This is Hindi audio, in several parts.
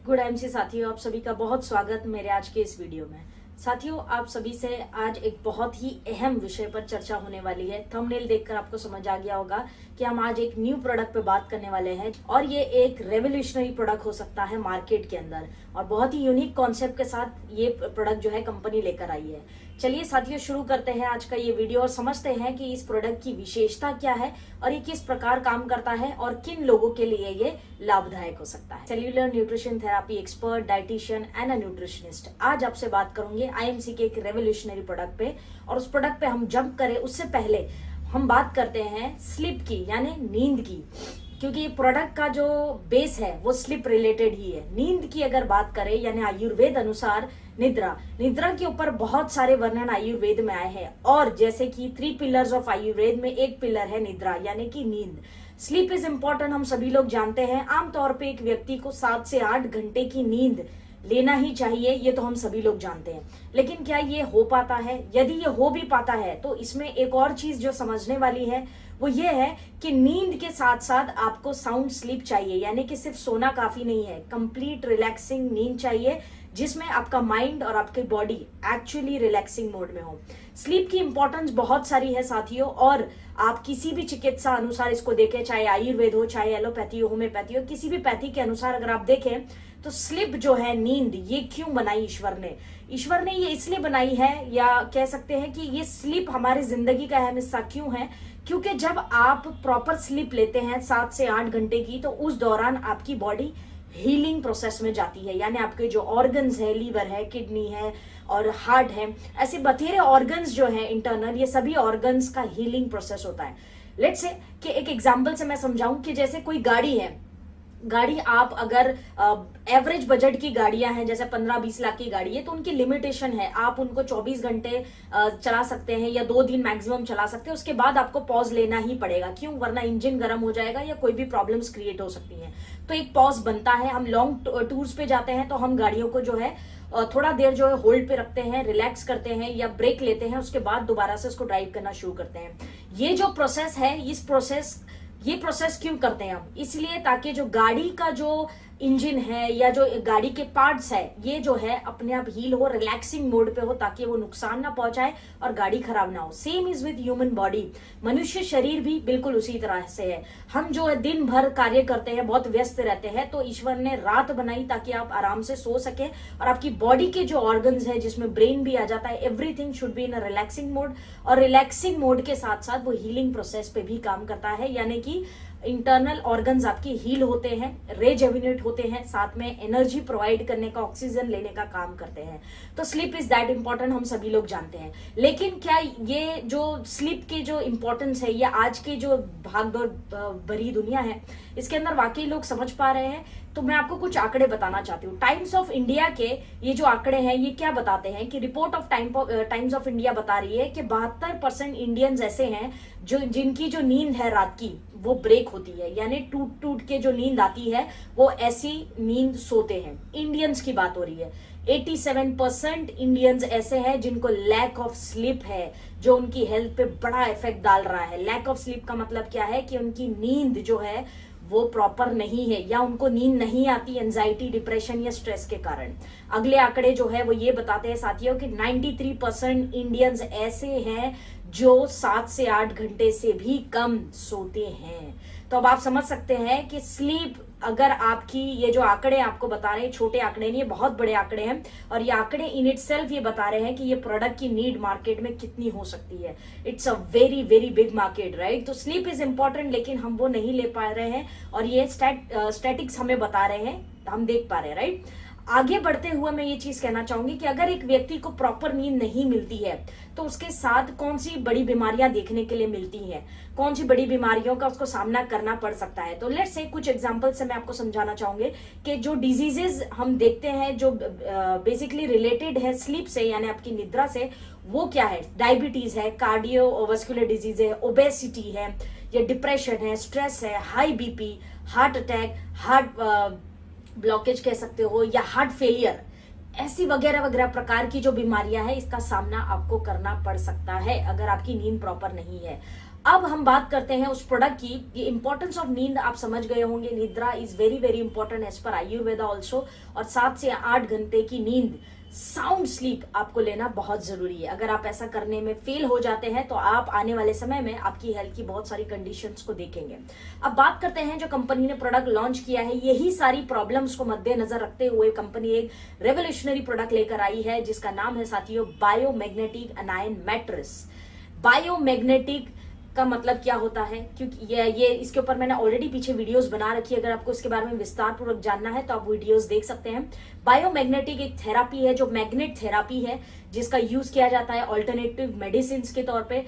गुड एमसी साथियों, आप सभी का बहुत स्वागत मेरे आज के इस वीडियो में। साथियों, आप सभी से आज एक बहुत ही अहम विषय पर चर्चा होने वाली है। थंबनेल देखकर आपको समझ आ गया होगा कि हम आज एक न्यू प्रोडक्ट पे बात करने वाले हैं और ये एक रेवोल्यूशनरी प्रोडक्ट हो सकता है मार्केट के अंदर, और बहुत ही यूनिक कॉन्सेप्ट के साथ ये प्रोडक्ट जो है कंपनी लेकर आई है। चलिए साथियों, शुरू करते हैं आज का ये वीडियो और समझते हैं कि इस प्रोडक्ट की विशेषता क्या है और ये किस प्रकार काम करता है और किन लोगों के लिए ये लाभदायक हो सकता है। Cellular nutrition therapy expert, dietitian and a nutritionist आज आपसे बात करूंगे आईएमसी के एक रेवोल्यूशनरी प्रोडक्ट पे। और उस प्रोडक्ट पे हम जंप करें उससे पहले हम बात करते हैं स्लीप की, यानी नींद की, क्योंकि प्रोडक्ट का जो बेस है वो स्लीप रिलेटेड ही है। नींद की अगर बात करें, यानी आयुर्वेद अनुसार निद्रा के ऊपर बहुत सारे वर्णन आयुर्वेद में आए हैं, और जैसे कि 3 पिलर्स ऑफ आयुर्वेद में एक पिलर है निद्रा, यानी कि नींद। स्लीप इज इम्पोर्टेंट, हम सभी लोग जानते हैं। आमतौर पे एक व्यक्ति को 7 से 8 घंटे की नींद लेना ही चाहिए, ये तो हम सभी लोग जानते हैं। लेकिन क्या ये हो पाता है? यदि ये हो भी पाता है तो इसमें एक और चीज जो समझने वाली है वो ये है कि नींद के साथ साथ आपको साउंड स्लीप चाहिए, यानी कि सिर्फ सोना काफी नहीं है, कंप्लीट रिलैक्सिंग नींद चाहिए जिसमें आपका माइंड और आपकी बॉडी एक्चुअली रिलैक्सिंग मोड में हो। स्लीप की इंपॉर्टेंस बहुत सारी है साथियों, और आप किसी भी चिकित्सा अनुसार इसको देखें, चाहे आयुर्वेद हो, चाहे एलोपैथी हो, होम्योपैथी हो, किसी भी पैथी के अनुसार अगर आप देखें तो स्लीप जो है, नींद, ये क्यों बनाई ईश्वर ने ये इसलिए बनाई है, या कह सकते हैं कि ये स्लीप हमारी जिंदगी का अहम हिस्सा क्यों है, क्योंकि जब आप प्रॉपर स्लीप लेते हैं 7 से 8 घंटे की, तो उस दौरान आपकी बॉडी हीलिंग प्रोसेस में जाती है। यानी आपके जो ऑर्गन्स है, लीवर है, किडनी है और हार्ट है, ऐसे बथेरे ऑर्गन्स जो है इंटरनल, ये सभी ऑर्गन्स का हीलिंग प्रोसेस होता है। लेट्स से कि एक एग्जांपल से मैं समझाऊं कि जैसे कोई गाड़ी आप अगर एवरेज बजट की गाड़ियां हैं, जैसे 15-20 लाख की गाड़ी है, तो उनकी लिमिटेशन है। आप उनको 24 घंटे चला सकते हैं या 2 दिन मैक्सिमम चला सकते हैं, उसके बाद आपको पॉज लेना ही पड़ेगा। क्यों? वरना इंजन गर्म हो जाएगा या कोई भी प्रॉब्लम्स क्रिएट हो सकती हैं। तो एक पॉज बनता है। हम लॉन्ग टूर्स पे जाते हैं तो हम गाड़ियों को जो है थोड़ा देर जो है होल्ड पे रखते हैं, रिलैक्स करते हैं या ब्रेक लेते हैं, उसके बाद दोबारा से उसको ड्राइव करना शुरू करते हैं। ये जो प्रोसेस है, ये प्रोसेस क्यों करते हैं हम? इसलिए ताकि जो गाड़ी का जो इंजन है या जो गाड़ी के पार्ट्स है, ये जो है अपने आप हील हो, रिलैक्सिंग मोड पे हो, ताकि वो नुकसान ना पहुंचाए और गाड़ी खराब ना हो। Same is with human body, मनुष्य शरीर भी बिल्कुल उसी तरह से है। हम जो है दिन भर कार्य करते हैं, बहुत व्यस्त रहते हैं, तो ईश्वर ने रात बनाई ताकि आप आराम से सो सके, और आपकी बॉडी के जो ऑर्गन्स है, जिसमें ब्रेन भी आ जाता है, everything should be in a relaxing mode. और रिलैक्सिंग मोड के साथ साथ वो हीलिंग प्रोसेस पे भी काम करता है, यानी कि इंटरनल ऑर्गन्स आपके हील होते हैं, रेजुविनेट होते हैं, साथ में एनर्जी प्रोवाइड करने का, ऑक्सीजन लेने का काम करते हैं। तो स्लीप इज दैट इंपॉर्टेंट, हम सभी लोग जानते हैं। लेकिन क्या ये जो स्लीप की जो इंपॉर्टेंस है, ये आज की जो भागदौड़ भरी दुनिया है, इसके अंदर वाकई लोग समझ पा रहे हैं? तो मैं आपको कुछ आंकड़े बताना चाहती हूँ। टाइम्स ऑफ इंडिया के ये जो आंकड़े हैं, ये क्या बताते हैं कि report of times of India बता रही है कि 72% इंडियंस ऐसे हैं जिनकी जो नींद है रात की वो ब्रेक होती है, यानी टूट के जो नींद आती है वो ऐसी नींद सोते हैं। इंडियंस की बात हो रही है। 87% इंडियंस ऐसे हैं जिनको लैक ऑफ स्लीप है, जो उनकी हेल्थ पे बड़ा इफेक्ट डाल रहा है। लैक ऑफ स्लीप का मतलब क्या है कि उनकी नींद जो है वो प्रॉपर नहीं है, या उनको नींद नहीं आती एंजाइटी, डिप्रेशन या स्ट्रेस के कारण। अगले आंकड़े जो है वो ये बताते हैं साथियों कि 93% इंडियंस ऐसे हैं जो 7 से 8 घंटे से भी कम सोते हैं। तो अब आप समझ सकते हैं कि स्लीप, अगर आपकी ये जो आंकड़े आपको बता रहे हैं, छोटे आंकड़े नहीं, ये बहुत बड़े आंकड़े हैं, और ये आंकड़े इन इटसेल्फ ये बता रहे हैं कि ये प्रोडक्ट की नीड मार्केट में कितनी हो सकती है। It's a very very big market, right? तो स्लीप इज इंपॉर्टेंट, लेकिन हम वो नहीं ले पा रहे हैं, और ये स्टैटिक्स हमें बता रहे हैं, हम देख पा रहे हैं, राइट? आगे बढ़ते हुए मैं ये चीज कहना चाहूंगी कि अगर एक व्यक्ति को प्रॉपर नींद नहीं मिलती है तो उसके साथ कौन सी बड़ी बीमारियां देखने के लिए मिलती हैं, कौन सी बड़ी बीमारियों का उसको सामना करना पड़ सकता है। तो लेट्स से कुछ एग्जांपल से मैं आपको समझाना चाहूंगी कि जो डिजीजेस हम देखते हैं जो बेसिकली रिलेटेड है स्लीप से, यानी आपकी निद्रा से, वो क्या है? डायबिटीज है, कार्डियोवास्कुलर डिजीज है, ओबेसिटी है, या डिप्रेशन है, स्ट्रेस है, high BP, heart attack, heart blockage कह सकते हो, या हार्ट फेलियर, ऐसी वगैरह वगैरह प्रकार की जो बीमारियां हैं, इसका सामना आपको करना पड़ सकता है अगर आपकी नींद प्रॉपर नहीं है। अब हम बात करते हैं उस प्रोडक्ट की। ये इंपॉर्टेंस ऑफ नींद आप समझ गए होंगे, निद्रा is very very important as per Ayurveda also. और 7 से 8 घंटे की नींद, साउंड स्लीप आपको लेना बहुत जरूरी है। अगर आप ऐसा करने में फेल हो जाते हैं तो आप आने वाले समय में आपकी हेल्थ की बहुत सारी कंडीशंस को देखेंगे। अब बात करते हैं जो कंपनी ने प्रोडक्ट लॉन्च किया है, यही सारी प्रॉब्लम्स को मद्देनजर रखते हुए कंपनी एक रेवोल्यूशनरी प्रोडक्ट लेकर आई है जिसका नाम है साथियों बायोमैग्नेटिक अनायन मैट्रेस। बायोमैग्नेटिक का मतलब क्या होता है, क्योंकि ये इसके ऊपर मैंने ऑलरेडी पीछे वीडियोस बना रखी है। अगर आपको इसके बारे में विस्तार पूर्वक जानना है तो आप वीडियोस देख सकते हैं। बायोमैग्नेटिक एक थेरापी है जो मैग्नेट थेरापी है, जिसका यूज किया जाता है ऑल्टरनेटिव मेडिसिन के तौर पे।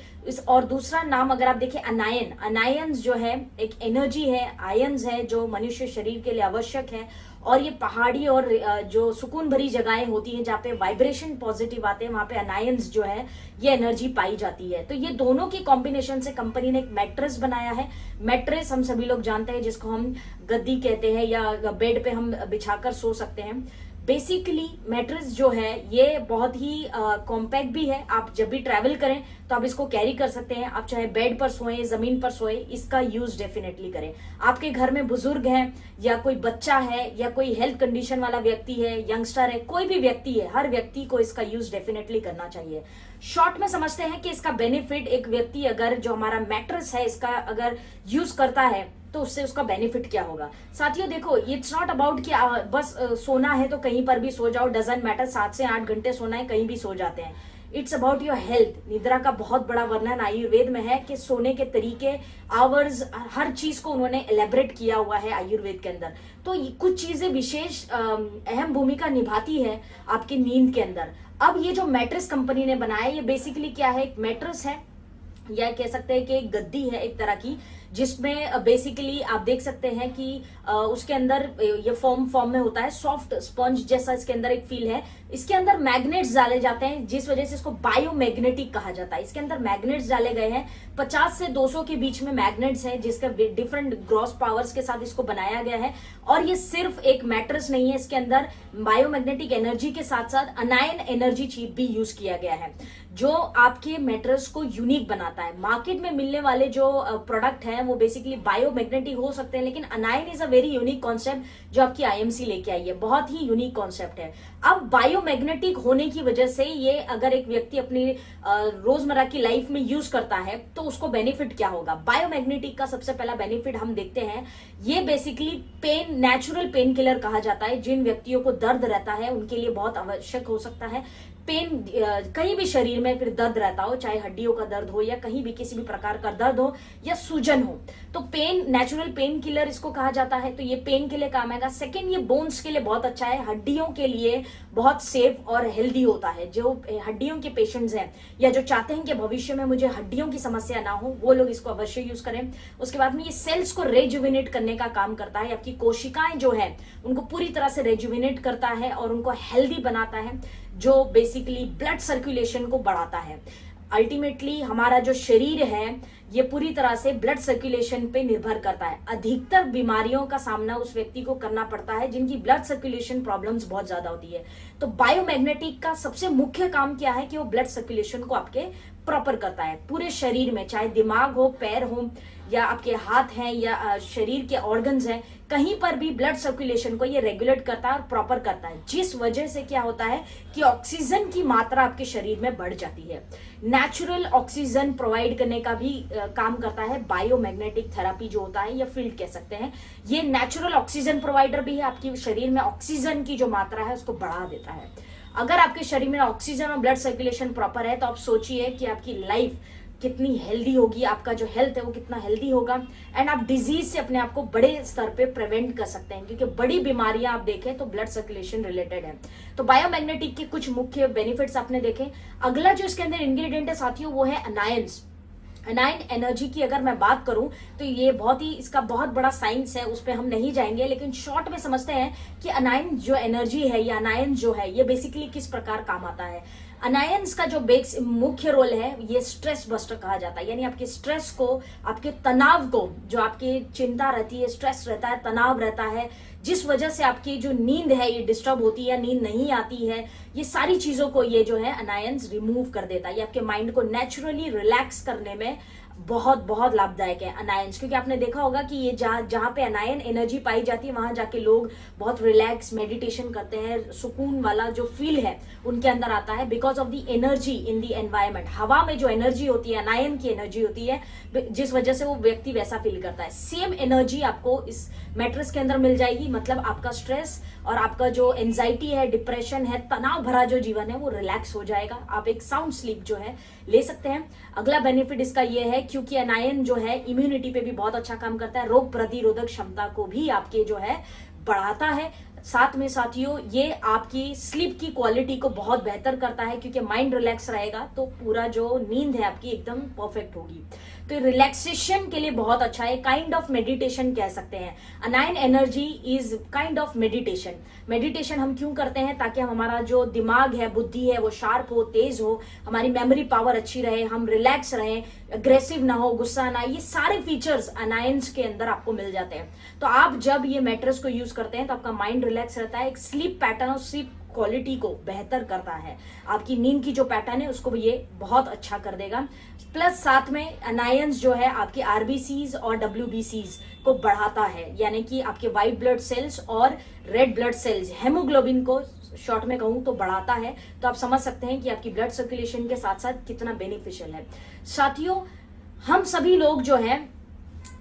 और दूसरा नाम अगर आप देखें अनायन, अनायंस जो है एक एनर्जी है, आयंस है जो मनुष्य शरीर के लिए आवश्यक है। और ये पहाड़ी और जो सुकून भरी जगहें होती हैं जहाँ पे वाइब्रेशन पॉजिटिव आते हैं, वहां पे अनायंस जो है ये एनर्जी पाई जाती है। तो ये दोनों की कॉम्बिनेशन से कंपनी ने एक मैट्रेस बनाया है। मैट्रेस हम सभी लोग जानते हैं जिसको हम गद्दी कहते हैं या बेड पे हम बिछाकर सो सकते हैं। बेसिकली मैट्रेस जो है ये बहुत ही कॉम्पैक्ट भी है। आप जब भी ट्रैवल करें तो आप इसको कैरी कर सकते हैं। आप चाहे बेड पर सोएं, जमीन पर सोएं, इसका यूज डेफिनेटली करें। आपके घर में बुजुर्ग हैं या कोई बच्चा है या कोई हेल्थ कंडीशन वाला व्यक्ति है, यंगस्टर है, कोई भी व्यक्ति है, हर व्यक्ति को इसका यूज डेफिनेटली करना चाहिए। शॉर्ट में समझते हैं कि इसका बेनिफिट, एक व्यक्ति अगर जो हमारा मैट्रेस है इसका अगर यूज करता है तो उससे उसका बेनिफिट क्या होगा। साथियों देखो, इट्स नॉट अबाउट कि बस सोना है तो कहीं पर भी सो जाओ, डजंट मैटर, 7 से 8 घंटे सोना है कहीं भी सो जाते हैं। It's about your health. निद्रा का बहुत बड़ा वर्णन आयुर्वेद में है कि सोने के तरीके, आवर्स, हर चीज को उन्होंने एलेबरेट किया हुआ है आयुर्वेद के अंदर। तो कुछ चीजें विशेष अहम भूमिका निभाती है आपकी नींद के अंदर। अब ये जो मैट्रेस कंपनी ने बनाया, ये बेसिकली क्या है, एक मैट्रेस है या कह सकते हैं कि एक गद्दी है एक तरह की, जिसमें बेसिकली आप देख सकते हैं कि उसके अंदर ये फॉर्म में होता है, सॉफ्ट स्पंज जैसा इसके अंदर एक फील है। इसके अंदर मैग्नेट्स डाले जाते हैं जिस वजह से इसको बायोमैग्नेटिक कहा जाता है। इसके अंदर मैग्नेट्स डाले गए हैं, 50 से 200 के बीच में मैग्नेट्स हैं जिसके डिफरेंट ग्रॉस पावर्स के साथ इसको बनाया गया है। और ये सिर्फ एक मैट्रेस नहीं है, इसके अंदर बायोमैग्नेटिक एनर्जी के साथ साथ अनायन एनर्जी चिप भी यूज किया गया है जो आपके मैट्रेस को यूनिक बनाता है। मार्केट में मिलने वाले जो प्रोडक्ट हैं वो बेसिकली बायोमैग्नेटिक हो सकते हैं, लेकिन अनायन is a very unique concept जो आपकी आईएमसी लेके आई है, बहुत ही यूनिक कॉन्सेप्ट है। अब बायोमैग्नेटिक होने की वजह से ये अगर एक व्यक्ति अपनी रोजमर्रा की लाइफ में यूज करता है तो उसको बेनिफिट क्या होगा। बायोमैग्नेटिक का सबसे पहला बेनिफिट हम देखते हैं, ये basically pain, natural pain killer कहा जाता है। जिन व्यक्तियों को दर्द रहता है उनके लिए बहुत आवश्यक हो सकता है। पेन, कहीं भी शरीर में फिर दर्द रहता हो, चाहे हड्डियों का दर्द हो या कहीं भी किसी भी प्रकार का दर्द हो या सूजन हो, तो पेन, नेचुरल पेन किलर इसको कहा जाता है। तो ये पेन के लिए काम आएगा। सेकंड, ये बोन्स के लिए बहुत अच्छा है, हड्डियों के लिए बहुत सेफ और हेल्दी होता है। जो हड्डियों के पेशेंट्स हैं या जो चाहते हैं कि भविष्य में मुझे हड्डियों की समस्या ना हो, वो लोग इसको अवश्य यूज करें। उसके बाद में ये सेल्स को रेजुविनेट करने का काम करता है। आपकी कोशिकाएं जो है उनको पूरी तरह से रेजुविनेट करता है और उनको हेल्दी बनाता है, जो बेसिकली ब्लड सर्कुलेशन को बढ़ाता है। अल्टीमेटली हमारा जो शरीर है ये पूरी तरह से ब्लड सर्कुलेशन पे निर्भर करता है। अधिकतर बीमारियों का सामना उस व्यक्ति को करना पड़ता है जिनकी ब्लड सर्कुलेशन प्रॉब्लम्स बहुत ज्यादा होती है। तो बायोमैग्नेटिक का सबसे मुख्य काम क्या है कि वो ब्लड सर्कुलेशन को आपके प्रॉपर करता है पूरे शरीर में, चाहे दिमाग हो, पैर हो या आपके हाथ हैं या शरीर के ऑर्गन्स हैं, कहीं पर भी ब्लड सर्कुलेशन को ये रेगुलेट करता है और प्रॉपर करता है। जिस वजह से क्या होता है कि ऑक्सीजन की मात्रा आपके शरीर में बढ़ जाती है। नेचुरल ऑक्सीजन प्रोवाइड करने का भी काम करता है बायोमैग्नेटिक थेरापी जो होता है, या फील्ड कह सकते हैं। ये नेचुरल ऑक्सीजन प्रोवाइडर भी है, आपके शरीर में ऑक्सीजन की जो मात्रा है उसको बढ़ा देता है। अगर आपके शरीर में ऑक्सीजन और ब्लड सर्कुलेशन प्रॉपर है तो आप सोचिए कि आपकी लाइफ कितनी हेल्दी होगी, आपका जो हेल्थ है वो कितना हेल्दी होगा, एंड आप डिजीज से अपने आप को बड़े स्तर पे प्रिवेंट कर सकते हैं, क्योंकि बड़ी बीमारियां आप देखें तो ब्लड सर्कुलेशन रिलेटेड है। तो बायोमैग्नेटिक के कुछ मुख्य बेनिफिट्स आपने देखे। अगला जो इसके अंदर इंग्रेडिएंट है साथियों वो है अनायंस। अनायन एनर्जी की अगर मैं बात करूं तो ये बहुत ही, इसका बहुत बड़ा साइंस है, उस पर हम नहीं जाएंगे, लेकिन शॉर्ट में समझते हैं कि अनायन जो एनर्जी है या अनायन जो है ये बेसिकली किस प्रकार काम आता है। अनायंस का जो मुख्य रोल है ये स्ट्रेस बस्टर कहा जाता है, यानी आपके स्ट्रेस को, आपके तनाव को, जो आपकी चिंता रहती है, स्ट्रेस रहता है, तनाव रहता है, जिस वजह से आपकी जो नींद है ये डिस्टर्ब होती है, नींद नहीं आती है, ये सारी चीजों को ये जो है अनायंस रिमूव कर देता है। ये आपके माइंड को नेचुरली रिलैक्स करने में बहुत बहुत लाभदायक है अनायंस, क्योंकि आपने देखा होगा कि ये जहाँ पे अनायन एनर्जी पाई जाती है वहां जाके लोग बहुत रिलैक्स मेडिटेशन करते हैं, सुकून वाला जो फील है उनके अंदर आता है, because of the energy in the environment. हवा में जो एनर्जी होती है, अनायन की एनर्जी होती है, जिस वजह से वो व्यक्ति वैसा फील करता है। सेम एनर्जी आपको इस मैट्रेस के अंदर मिल जाएगी, मतलब आपका स्ट्रेस और आपका जो एंजाइटी है, डिप्रेशन है, तनाव भरा जो जीवन है वो रिलैक्स हो जाएगा। आप एक साउंड स्लीप जो है ले सकते हैं। अगला बेनिफिट इसका ये है, क्योंकि अनायन जो है इम्यूनिटी पे भी बहुत अच्छा काम करता है, रोग प्रतिरोधक क्षमता को भी आपके जो है बढ़ाता है। साथ में साथियों ये आपकी स्लीप की क्वालिटी को बहुत बेहतर करता है, क्योंकि माइंड रिलैक्स रहेगा तो पूरा जो नींद है आपकी एकदम परफेक्ट होगी। तो रिलैक्सेशन के लिए बहुत अच्छा है, काइंड ऑफ मेडिटेशन कह सकते हैं। अनायन energy is kind of meditation. Meditation हम क्यों करते हैं? ताकि हमारा जो दिमाग है, बुद्धि है, वो शार्प हो, तेज हो, हमारी मेमोरी पावर अच्छी रहे, हम रिलैक्स रहें, अग्रेसिव ना हो, गुस्सा ना, ये सारे फीचर्स अनायंस के अंदर आपको मिल जाते हैं। तो आप जब ये मैट्रेस को यूज करते हैं तो आपका माइंड रिलैक्स रहता है, एक स्लीप पैटर्न और स्लीप क्वालिटी को बेहतर करता है। आपकी नींद की जो पैटर्न है उसको भी ये बहुत अच्छा कर देगा। प्लस साथ में अनायंस जो है आपकी आरबीसीज और डब्ल्यूबीसीज को बढ़ाता है, यानी कि आपके व्हाइट ब्लड सेल्स और रेड ब्लड सेल्स, हेमोग्लोबिन को शॉर्ट में कहूं तो बढ़ाता है। तो आप समझ सकते हैं कि आपकी ब्लड सर्कुलेशन के साथ साथ कितना बेनिफिशियल है। साथियों हम सभी लोग जो है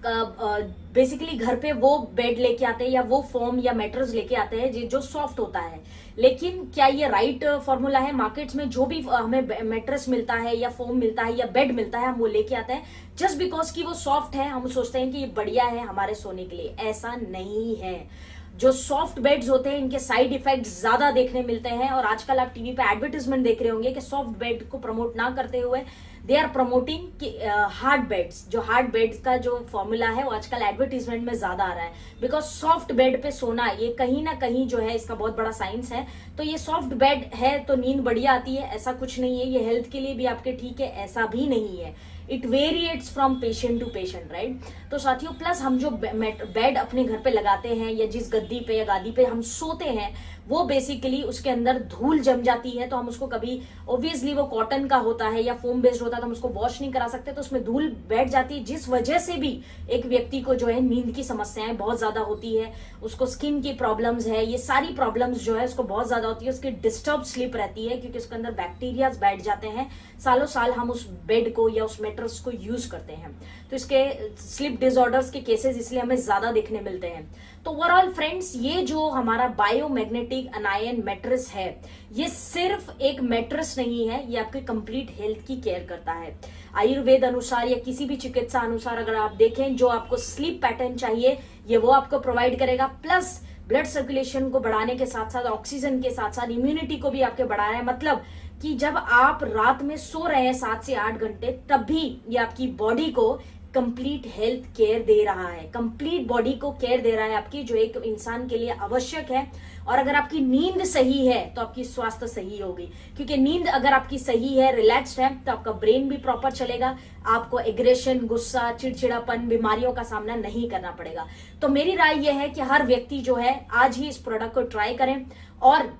बेसिकली घर पे वो बेड लेके आते हैं या वो फोम या मैट्रेस लेके आते हैं जो सॉफ्ट होता है, लेकिन क्या ये राइट फॉर्मूला है? मार्केट्स में जो भी हमें मैट्रेस मिलता है या फोम मिलता है या बेड मिलता है हम वो लेके आते हैं जस्ट बिकॉज कि वो सॉफ्ट है, हम सोचते हैं कि ये बढ़िया है हमारे सोने के लिए। ऐसा नहीं है। जो सॉफ्ट बेड्स होते हैं इनके साइड इफेक्ट्स ज्यादा देखने मिलते हैं, और आजकल आप टीवी पे एडवर्टाइजमेंट देख रहे होंगे कि सॉफ्ट बेड को प्रमोट ना करते हुए दे आर प्रमोटिंग कि हार्ड बेड्स। जो हार्ड बेड्स का जो फॉर्मूला है वो आजकल एडवर्टीजमेंट में ज्यादा आ रहा है, बिकॉज सॉफ्ट बेड पे सोना ये कहीं ना कहीं जो है इसका बहुत बड़ा साइंस है। तो ये सॉफ्ट बेड है तो नींद बढ़िया आती है, ऐसा कुछ नहीं है। ये हेल्थ के लिए भी आपके ठीक है, ऐसा भी नहीं है। It variates from patient to patient, right. तो साथियों प्लस हम जो बेड अपने घर पे लगाते हैं या जिस गद्दी पे या गादी पे हम सोते हैं वो बेसिकली उसके अंदर धूल जम जाती है, तो हम उसको कभी ऑब्वियसली वो कॉटन का होता है या फोम बेस्ड होता है तो हम उसको वॉश नहीं करा सकते, तो उसमें धूल बैठ जाती है, जिस वजह से भी एक व्यक्ति को जो है नींद की समस्याएं बहुत ज्यादा होती है, उसको स्किन की प्रॉब्लम्स है, ये सारी प्रॉब्लम्स जो है उसको बहुत ज्यादा होती है, उसकी डिस्टर्ब स्लीप रहती है क्योंकि उसके अंदर बैक्टीरिया बैठ जाते हैं। सालों साल हम उस बेड को या उस मैट्रेस को यूज करते हैं, तो इसके स्लीप डिसऑर्डर्स के केसेस इसलिए हमें ज्यादा देखने मिलते हैं। तो ओवरऑल फ्रेंड्स ये जो हमारा बायोमैग्नेटिक अनायन मैट्रेस है ये सिर्फ एक मैट्रेस नहीं है, ये आपके कंप्लीट हेल्थ की केयर करता है। आयुर्वेद अनुसार या किसी भी चिकित्सा अनुसार अगर आप देखें जो आपको स्लीप पैटर्न चाहिए ये वो आपको प्रोवाइड करेगा, प्लस ब्लड सर्कुलेशन को बढ़ाने के साथ साथ ऑक्सीजन के साथ साथ इम्यूनिटी को भी आपके बढ़ा रहा है। मतलब कि जब आप रात में सो रहे हैं 7 से 8 घंटे तब भी ये आपकी बॉडी को कंप्लीट हेल्थ केयर दे रहा है, कंप्लीट बॉडी को केयर दे रहा है आपकी, जो एक इंसान के लिए आवश्यक है। और अगर आपकी नींद सही है तो आपकी स्वास्थ्य सही होगी, क्योंकि नींद अगर आपकी सही है, रिलैक्स्ड है, तो आपका ब्रेन भी प्रॉपर चलेगा, आपको एग्रेशन, गुस्सा, चिड़चिड़ापन, बीमारियों का सामना नहीं करना पड़ेगा। तो मेरी राय यह है कि हर व्यक्ति जो है आज ही इस प्रोडक्ट को ट्राई करें, और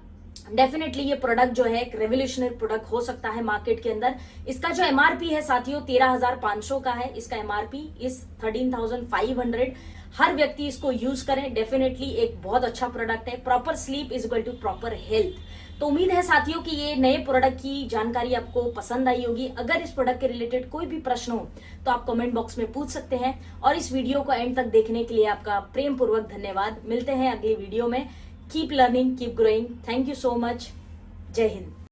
डेफिनेटली ये प्रोडक्ट जो है एक रेवोल्यूशनरी प्रोडक्ट हो सकता है मार्केट के अंदर। इसका जो एमआरपी है साथियों 13,500 का है, इसका एमआरपी इस 13,500। हर व्यक्ति इसको यूज करें, डेफिनेटली एक बहुत अच्छा प्रोडक्ट है। Proper sleep is equal to proper health. तो उम्मीद है साथियों कि ये नए प्रोडक्ट की जानकारी आपको पसंद आई होगी। अगर इस प्रोडक्ट के रिलेटेड कोई भी प्रश्न हो तो आप कमेंट बॉक्स में पूछ सकते हैं, और इस वीडियो को एंड तक देखने के लिए आपका प्रेम पूर्वक धन्यवाद। मिलते हैं अगली वीडियो में। Keep learning, keep growing. Thank you so much. Jai Hind.